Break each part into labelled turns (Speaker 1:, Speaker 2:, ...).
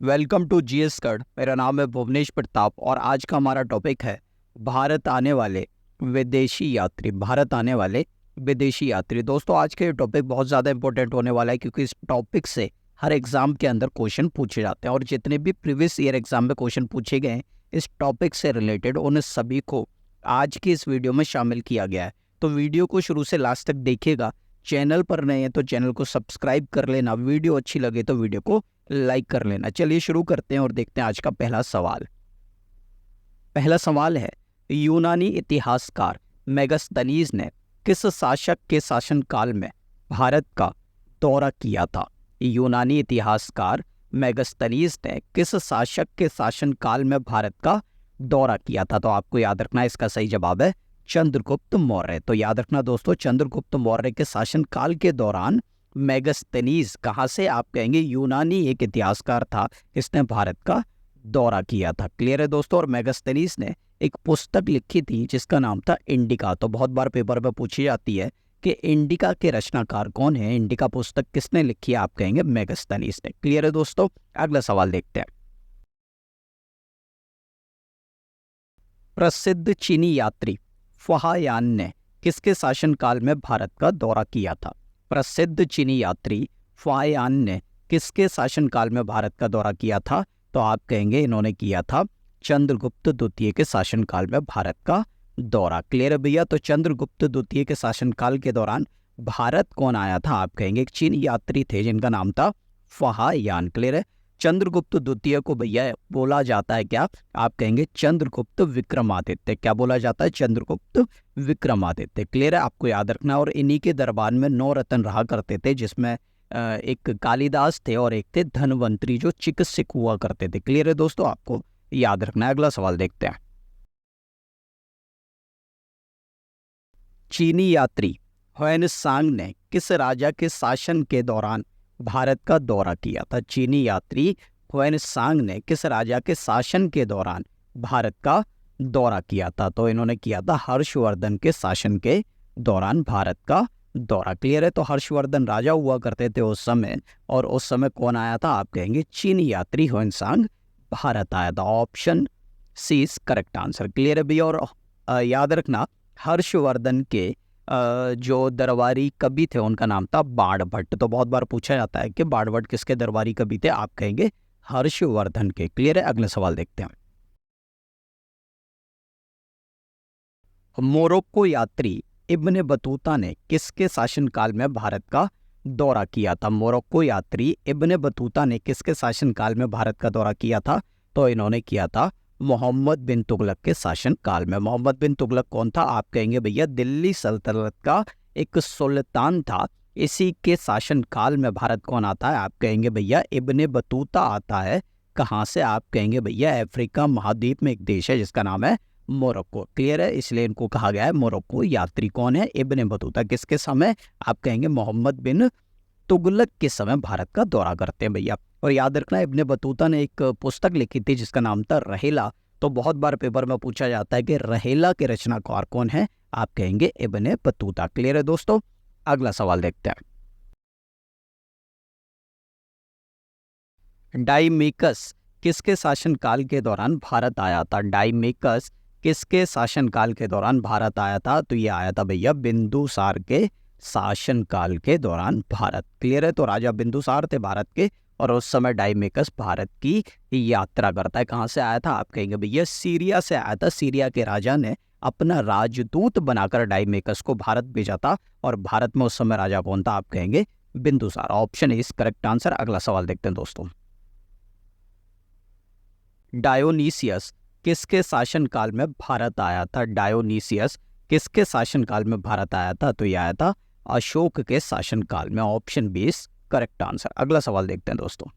Speaker 1: Welcome to GS कड। मेरा नाम है भुवनेश प्रताप और आज का हमारा टॉपिक है भारत आने वाले विदेशी यात्री। भारत आने वाले विदेशी यात्री। दोस्तों, आज का ये टॉपिक बहुत ज़्यादा इंपॉर्टेंट होने वाला है क्योंकि इस टॉपिक से हर एग्ज़ाम के अंदर क्वेश्चन पूछे जाते हैं और जितने भी प्रीवियस ईयर एग्ज़ाम में क्वेश्चन पूछे गए हैं इस टॉपिक से रिलेटेड, उन सभी को आज की इस वीडियो में शामिल किया गया है। तो वीडियो को शुरू से लास्ट तक देखिएगा। चैनल पर नए हैं तो चैनल को सब्सक्राइब कर लेना, वीडियो अच्छी लगे तो वीडियो को लाइक कर लेना। चलिए शुरू करते हैं और देखते हैं आज का पहला सवाल। पहला सवाल है, यूनानी इतिहासकार मेगास्थनीज ने किस शासक के शासनकाल में भारत का दौरा किया था? यूनानी इतिहासकार मेगास्थनीज ने किस शासक के शासनकाल में भारत का दौरा किया था? तो आपको याद रखना है, इसका सही जवाब है चंद्रगुप्त मौर्य। तो याद रखना दोस्तों, चंद्रगुप्त मौर्य के शासनकाल के दौरान मेगास्थनीज, कहाँ से आप कहेंगे, यूनानी एक इतिहासकार था, इसने भारत का दौरा किया था। क्लियर है दोस्तों। और मेगास्थनीज ने एक पुस्तक लिखी थी जिसका नाम था इंडिका। तो बहुत बार पेपर में पूछी जाती है कि इंडिका के रचनाकार कौन है, इंडिका पुस्तक किसने लिखी है? आप कहेंगे मेगास्थनीज ने। क्लियर है दोस्तों। अगला सवाल देखते हैं। प्रसिद्ध चीनी यात्री फाहियान ने किसके शासनकाल में भारत का दौरा किया था? प्रसिद्ध चीनी यात्री फाहियान ने किसके शासनकाल में भारत का दौरा किया था? तो आप कहेंगे इन्होंने किया था चंद्रगुप्त द्वितीय के शासनकाल में भारत का दौरा। क्लियर है भैया। तो चंद्रगुप्त द्वितीय के शासनकाल के दौरान भारत कौन आया था? आप कहेंगे एक चीनी यात्री थे जिनका नाम था फाहियान। क्लियर है। चंद्रगुप्त द्वितीय को भैया बोला जाता है क्या? आप कहेंगे चंद्रगुप्त विक्रमादित्य। क्या बोला जाता है? चंद्रगुप्त विक्रमादित्य। क्लियर है। आपको याद रखना। और इन्हीं के दरबार में 9 रत्न रहा करते थे, जिसमें एक कालिदास थे और एक थे धनवंतरी जो चिकित्सक हुआ करते थे। क्लियर है दोस्तों, आपको याद रखना है। अगला सवाल देखते हैं। चीनी यात्री ह्वेनसांग ने किस राजा के शासन के दौरान भारत का दौरा किया था? चीनी यात्री ह्वेनसांग ने किस राजा के शासन के दौरान भारत का दौरा किया था? तो इन्होंने किया था हर्षवर्धन के शासन के दौरान भारत का दौरा। क्लियर है। तो हर्षवर्धन राजा हुआ करते थे उस समय, और उस समय कौन आया था? आप कहेंगे चीनी यात्री ह्वेनसांग भारत आया था। Option C is correct answer. Clear है भैया। और याद रखना, हर्षवर्धन के जो दरबारी कवि थे उनका नाम था बाणभट्ट। तो बहुत बार पूछा जाता है कि बाणभट्ट किसके दरबारी कवि थे? आप कहेंगे हर्षवर्धन के। क्लियर है। अगला सवाल देखते हैं। मोरक्को यात्री इब्ने बतूता ने किसके शासनकाल में भारत का दौरा किया था? मोरक्को यात्री इब्ने बतूता ने किसके शासनकाल में भारत का दौरा किया था? तो इन्होंने किया था मोहम्मद बिन तुगलक के शासनकाल में। मोहम्मद बिन तुगलक कौन था? आप कहेंगे भैया दिल्ली सल्तनत का एक सुल्तान था। इसी के शासनकाल में भारत कौन आता है? आप कहेंगे भैया इब्ने बतूता आता है। कहाँ से? आप कहेंगे भैया अफ्रीका महाद्वीप में एक देश है जिसका नाम है मोरक्को। क्लियर है। इसलिए इनको कहा गया है मोरक्को यात्री। कौन है? Ibn Battuta. किसके समय? आप कहेंगे मोहम्मद बिन तुगलक के समय भारत का दौरा करते हैं भैया। और याद रखना, इब्ने बतूता ने एक पुस्तक लिखी थी जिसका नाम था रहेला। तो बहुत बार पेपर में पूछा जाता है कि रहेला के रचनाकार कौन है? आप कहेंगे इब्ने बतूता। क्लियर है दोस्तों। अगला सवाल देखते हैं। डाइमेकस किसके शासनकाल के दौरान भारत आया था? डाइमेकस किसके शासनकाल के दौरान भारत आया था? तो ये आया था भैया बिंदुसार के शासनकाल के दौरान भारत। क्लियर है। तो राजा बिंदुसार थे भारत के, और उस समय डाइमेकस भारत की यात्रा करता है। कहाँ से आया था? आप कहेंगे भैया सीरिया से आया था। सीरिया के राजा ने अपना राजदूत बनाकर डाइमेकस को भारत भेजा था, और भारत में उस समय राजा कौन था? आप कहेंगे Bindusara. Option is correct answer. अगला सवाल देखते हैं दोस्तों। डायोनीसियस किसके शासनकाल में भारत आया था? डायोनीसियस किसके शासनकाल में भारत आया था? तो यह आया था अशोक के शासनकाल में। Option B is correct answer. अगला सवाल देखते हैं दोस्तों।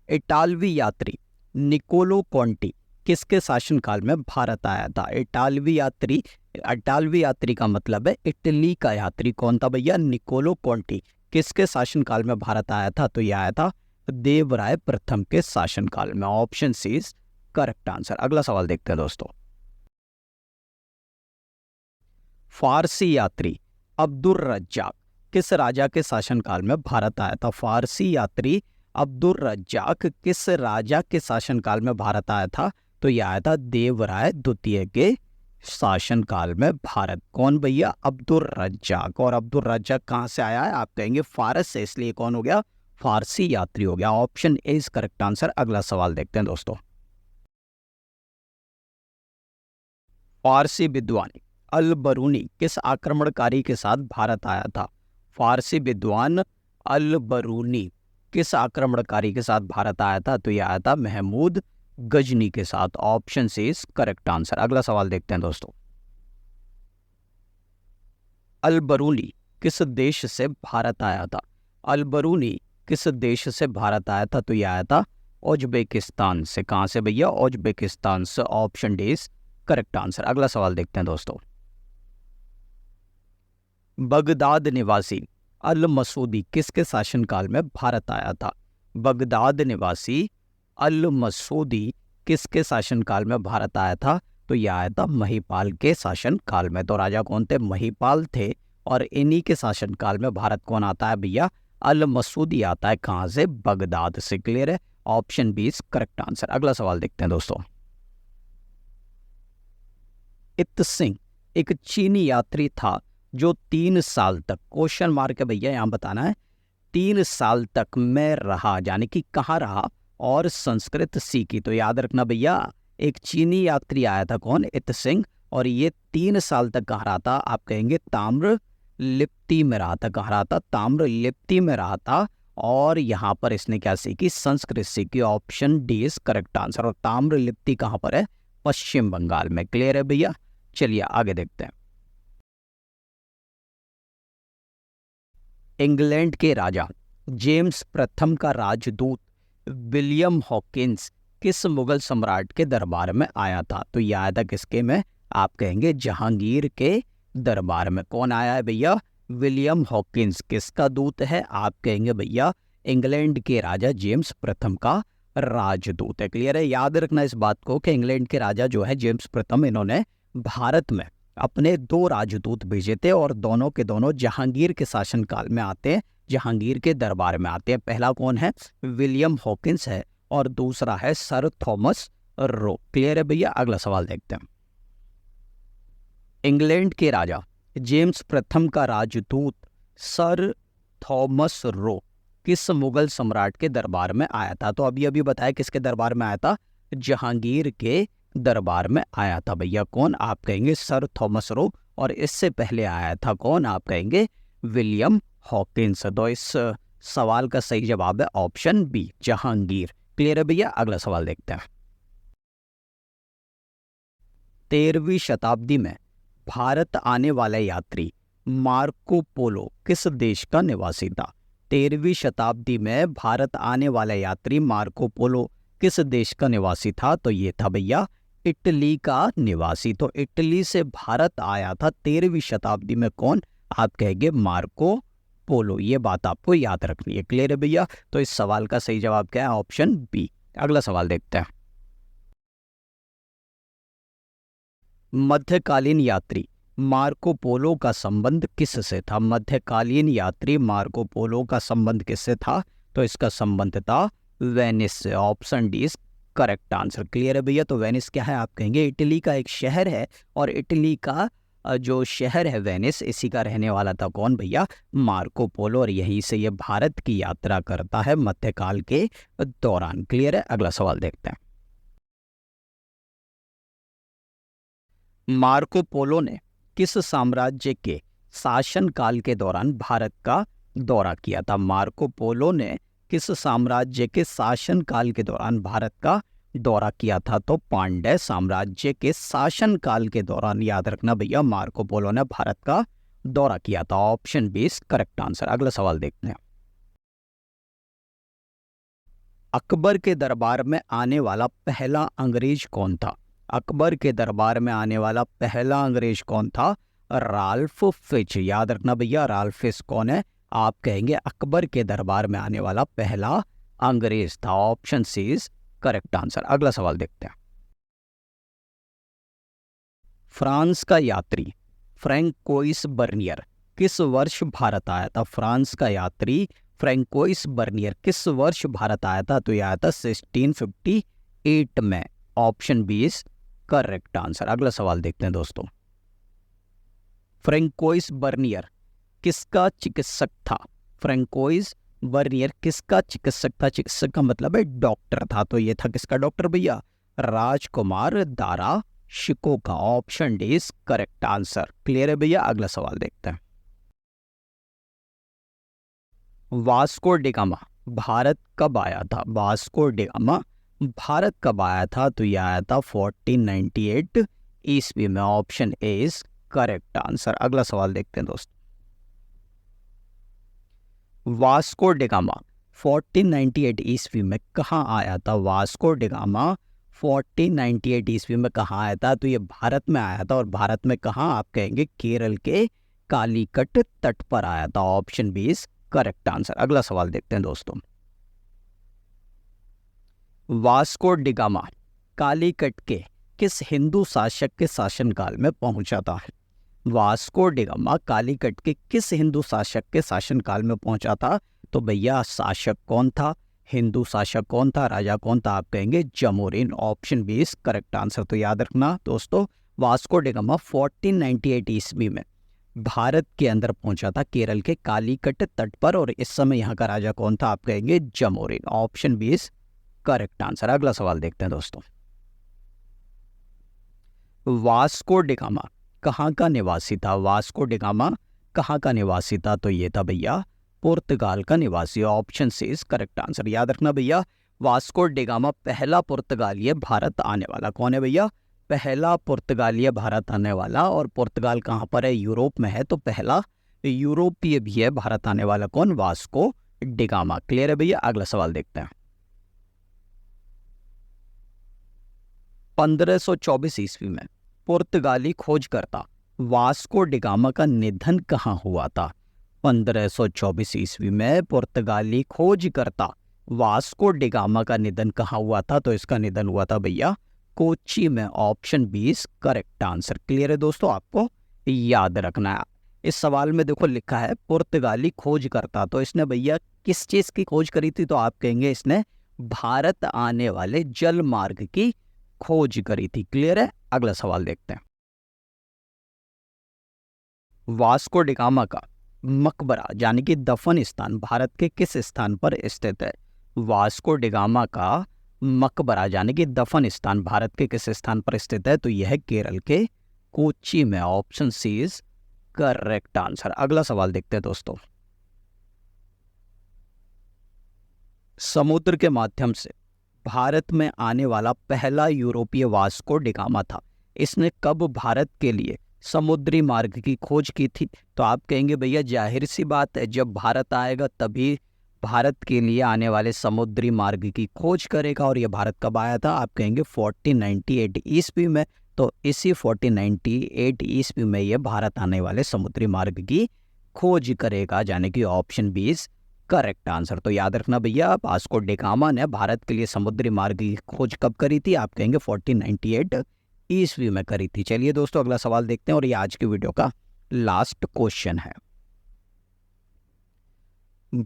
Speaker 1: इटालवी यात्री निकोलो कॉन्टी किसके शासनकाल में भारत आया था? इटालवी यात्री का मतलब है इटली का यात्री। कौन था भैया? निकोलो कॉन्टी। किसके शासनकाल में भारत आया था? तो यह आया था देवराय प्रथम के शासनकाल में। Option C is correct answer. अगला सवाल देखते हैं दोस्तों। फारसी यात्री अब्दुर रज्जाक किस राजा के शासनकाल में भारत आया था? फारसी यात्री अब्दुल रज्जाक किस राजा के शासनकाल में भारत आया था? तो यह आया था देवराय द्वितीय के शासनकाल में भारत। कौन भैया? अब्दुल रज्जाक। और अब्दुल रज्जाक कहाँ से आया है? आप कहेंगे फारस से, इसलिए कौन हो गया? फारसी यात्री हो गया। Option A is correct answer. अगला सवाल देखते हैं दोस्तों। फारसी विद्वान अल बरूनी किस आक्रमणकारी के साथ भारत आया था? फारसी विद्वान अल बरूनी किस आक्रमणकारी के साथ भारत आया था? तो यह आया था महमूद गजनी के साथ। Option C is correct answer. अगला सवाल देखते हैं दोस्तों। अल बरूनी किस देश से भारत आया था? अल बरूनी किस देश से भारत आया था? तो यह आया था उज्बेकिस्तान से। कहां से भैया? उज्बेकिस्तान से। Option D is correct answer. अगला सवाल देखते हैं दोस्तों। बगदाद निवासी अल मसूदी किसके शासनकाल में भारत आया था? बगदाद निवासी अल मसूदी किसके शासनकाल में भारत आया था? तो यह आया था महिपाल के शासनकाल में। तो राजा कौन थे? महिपाल थे। और इन्हीं के शासनकाल में भारत कौन आता है भैया? अल मसूदी आता है। कहां से? बगदाद से। क्लियर है? Option B is correct answer. अगला सवाल देखते हैं दोस्तों। इत सिंह एक चीनी यात्री था जो 3 साल तक, क्वेश्चन मार्क है भैया यहां बताना है, 3 साल तक में रहा, यानी कि कहाँ रहा और संस्कृत सीखी। तो याद रखना भैया, एक चीनी यात्री आया था, कौन? इत सिंह। और ये 3 साल तक कहाँ रहा था? आप कहेंगे ताम्र लिप्ति में रहा था। कहाँ रहा था? ताम्र लिप्ति में रहा था। और यहाँ पर इसने क्या सीखी? संस्कृत सीखी। Option D is correct answer. और ताम्र लिप्ति कहाँ पर है? पश्चिम बंगाल में। क्लियर है भैया? चलिए आगे देखते हैं। इंग्लैंड के राजा जेम्स प्रथम का राजदूत विलियम हॉकिंस किस मुगल सम्राट के दरबार में आया था? तो यह आया था किसके में? आप कहेंगे जहांगीर के दरबार में। कौन आया है भैया? William Hawkins. किसका दूत है? आप कहेंगे भैया इंग्लैंड के राजा जेम्स प्रथम का राजदूत है। क्लियर है? याद रखना इस बात को कि इंग्लैंड के राजा जो है जेम्स प्रथम, इन्होंने भारत में अपने 2 राजदूत भेजे थे और दोनों के दोनों जहांगीर के शासनकाल में आते हैं, जहांगीर के दरबार में आते हैं। पहला कौन है? विलियम हॉकिंस है और दूसरा है सर थॉमस रो। क्लियर है भैया? अगला सवाल देखते हैं। इंग्लैंड के राजा जेम्स प्रथम का राजदूत सर थॉमस रो किस मुगल सम्राट के दरबार में आया था? तो अभी अभी बताया किसके दरबार में आया था? जहांगीर के दरबार में आया था भैया। कौन? आप कहेंगे सर थॉमस रो। और इससे पहले आया था कौन? आप कहेंगे विलियम हॉकिंस। तो इस सवाल का सही जवाब है ऑप्शन बी, जहांगीर। क्लियर है भैया? अगला सवाल देखते हैं। 13वीं शताब्दी में भारत आने वाला यात्री मार्को पोलो किस देश का निवासी था? 13वीं शताब्दी में भारत आने वाला यात्री मार्को पोलो किस देश का निवासी था? तो ये था भैया इटली का निवासी। तो इटली से भारत आया था 13वीं शताब्दी में। कौन? आप कहेंगे मार्को पोलो। ये बात आपको याद रखनी है। क्लियर है भैया? तो इस सवाल का सही जवाब क्या है? Option B. अगला सवाल देखते हैं। मध्यकालीन यात्री मार्को पोलो का संबंध किससे था? मध्यकालीन यात्री मार्को पोलो का संबंध किससे था? तो इसका संबंध था वेनिस से। Option D is correct answer. Clear है भैया? तो वेनिस क्या है? आप कहेंगे इटली का एक शहर है और इटली का जो शहर है वेनिस, इसी का रहने वाला था कौन भैया? Marco Polo. और यहीं से ये भारत की यात्रा करता है मध्यकाल के दौरान। क्लियर है? अगला सवाल देखते हैं। मार्को पोलो ने किस साम्राज्य के शासनकाल के दौरान भारत का दौरा किया था? मार्को पोलो ने किस साम्राज्य के शासनकाल के दौरान भारत का दौरा किया था? तो पांड्य साम्राज्य के शासनकाल के दौरान, याद रखना भैया, मार्को पोलो ने भारत का दौरा किया था। Option B is correct answer. अगला सवाल देखते हैं। अकबर के दरबार में आने वाला पहला अंग्रेज कौन था? अकबर के दरबार में आने वाला पहला अंग्रेज कौन था? Ralph Fitch. याद रखना भैया, राल्फ फिच कौन है? आप कहेंगे अकबर के दरबार में आने वाला पहला अंग्रेज था। Option C is correct answer. अगला सवाल देखते हैं। फ्रांस का यात्री फ्रैंकोइस बर्नियर किस वर्ष भारत आया था? फ्रांस का यात्री फ्रैंकोइस बर्नियर किस वर्ष भारत आया था? तो यह आया था 1658 में। Option B is correct answer. अगला सवाल देखते हैं दोस्तों। फ्रैंकोइस बर्नियर किसका चिकित्सक था? फ्रैंकोइस बर्नियर किसका चिकित्सक था? चिकित्सक का मतलब है डॉक्टर था। तो ये था किसका डॉक्टर भैया? राजकुमार दारा शिको का। Option D is correct answer. Clear है भैया? अगला सवाल देखते हैं। वास्को डिगामा भारत कब आया था? वास्को डिगामा भारत कब आया था? तो यह आया था 1498 ईस्वी में। Option A is correct answer. अगला सवाल देखते हैं दोस्तों। वास्को डिगामा 1498 ईस्वी में कहाँ आया था? वास्को डिगामा 1498 ईस्वी में कहाँ आया था? तो ये भारत में आया था। और भारत में कहाँ? आप कहेंगे केरल के कालीकट तट पर आया था। Option B is correct answer. अगला सवाल देखते हैं दोस्तों। वास्को डिगामा कालीकट के किस हिंदू शासक के शासनकाल में पहुंचा था? वास्को डिगामा कालीकट के किस हिंदू शासक के शासनकाल में पहुंचा था? तो भैया शासक कौन था? हिंदू शासक कौन था? राजा कौन था? आप कहेंगे Zamorin. Option B is correct answer. तो याद रखना दोस्तों, वास्को डिगामा 1498 ईस्वी में भारत के अंदर पहुंचा था, केरल के कालीकट तट पर। और इस समय यहाँ का राजा कौन था? आप कहेंगे Zamorin. Option B is correct answer. अगला सवाल देखते हैं दोस्तों। वास्को डिगामा कहाँ का निवासी था? वास्को डिगामा कहाँ का निवासी था? तो ये था भैया पुर्तगाल का निवासी। Option C is correct answer. याद रखना भैया, वास्को डिगामा पहला पुर्तगाली भारत आने वाला। कौन है भैया? पहला पुर्तगाली भारत आने वाला। और पुर्तगाल कहाँ पर है? यूरोप में है। तो पहला यूरोपीय भी है भारत आने वाला। कौन? Vasco da Gama. क्लियर है भैया? अगला सवाल देखते हैं। 1524 ईस्वी में पुर्तगाली खोजकर्ता वास्को डिगामा का निधन कहाँ हुआ था? 1524 ईस्वी में पुर्तगाली खोजकर्ता वास्को डिगामा का निधन कहाँ हुआ था? तो इसका निधन हुआ था भैया कोच्चि में। Option B is correct answer. Clear है दोस्तों? आपको याद रखना है। इस सवाल में देखो लिखा है पुर्तगाली खोजकर्ता, तो इसने भैया किस चीज की खोज करी थी? तो आप कहेंगे इसने भारत आने वाले जल मार्ग की खोज करी थी। क्लियर है? अगला सवाल देखते हैं। वास्को डिगामा का मकबरा यानी कि दफन स्थान भारत के किस स्थान पर स्थित है? वास्को डिगामा का मकबरा यानी कि दफन स्थान भारत के किस स्थान पर स्थित है? तो यह है केरल के कोच्चि में। Option C is correct answer. अगला सवाल देखते हैं दोस्तों। समुद्र के माध्यम से भारत में आने वाला पहला यूरोपीय वास्को डिगामा था। इसने कब भारत के लिए समुद्री मार्ग की खोज की थी? तो आप कहेंगे भैया जाहिर सी बात है, जब भारत आएगा तभी भारत के लिए आने वाले समुद्री मार्ग की खोज करेगा। और यह भारत कब आया था? आप कहेंगे 1498 ईस्वी में। तो इसी 1498 ईस्वी में यह भारत आने वाले समुद्री मार्ग की खोज करेगा, यानी कि option B is correct answer. तो याद रखना भैया, वास्को डिगामा ने भारत के लिए समुद्री मार्ग की खोज कब करी थी? आप कहेंगे 1498 ईस्वी में करी थी। चलिए दोस्तों अगला सवाल देखते हैं, और ये आज की वीडियो का लास्ट क्वेश्चन है।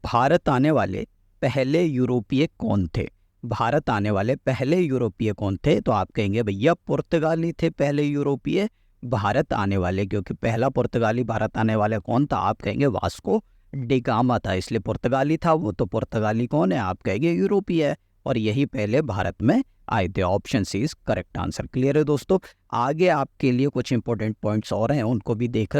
Speaker 1: भारत आने वाले पहले यूरोपीय कौन थे? भारत आने वाले पहले यूरोपीय कौन थे? तो आप कहेंगे भैया पुर्तगाली थे पहले यूरोपीय भारत आने वाले, क्योंकि पहला पुर्तगाली भारत आने वाले कौन था? आप कहेंगे वास्को डिगामा था, इसलिए पुर्तगाली था वो। तो पुर्तगाली कौन है? आप कहेंगे यूरोपीय है, और यही पहले भारत में आए थे। Option C is correct answer. Clear है दोस्तों? आगे आपके लिए कुछ इंपॉर्टेंट पॉइंट्स और हैं, उनको भी देख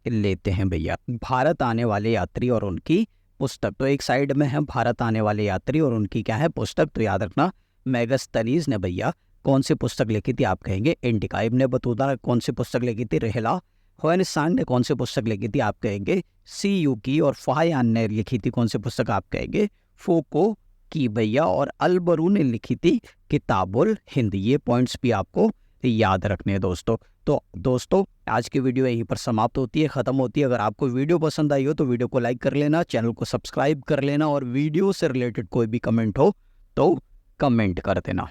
Speaker 1: लेते हैं भैया। भारत आने वाले यात्री और उनकी पुस्तक, तो एक साइड में है भारत आने वाले यात्री और उनकी क्या है? पुस्तक। तो याद रखना मेगास्थनीज ने भैया कौन सी पुस्तक लिखी थी? आप कहेंगे इंडिका। इब्ने बतूता कौन सी पुस्तक लिखी थी? रहला। ह्वेनसांग ने कौन सी पुस्तक लिखी थी? आप कहेंगे सी यू की। और फायान ने लिखी थी कौन सी पुस्तक? आप कहेंगे फोको की भैया। और अलबरू ने लिखी थी किताबुल हिंद। ये पॉइंट्स भी आपको याद रखने हैं दोस्तों। तो दोस्तों आज की वीडियो यहीं पर समाप्त होती है, ख़त्म होती है। अगर आपको वीडियो पसंद आई हो तो वीडियो को लाइक कर लेना, चैनल को सब्सक्राइब कर लेना, और वीडियो से रिलेटेड कोई भी कमेंट हो तो कमेंट कर देना।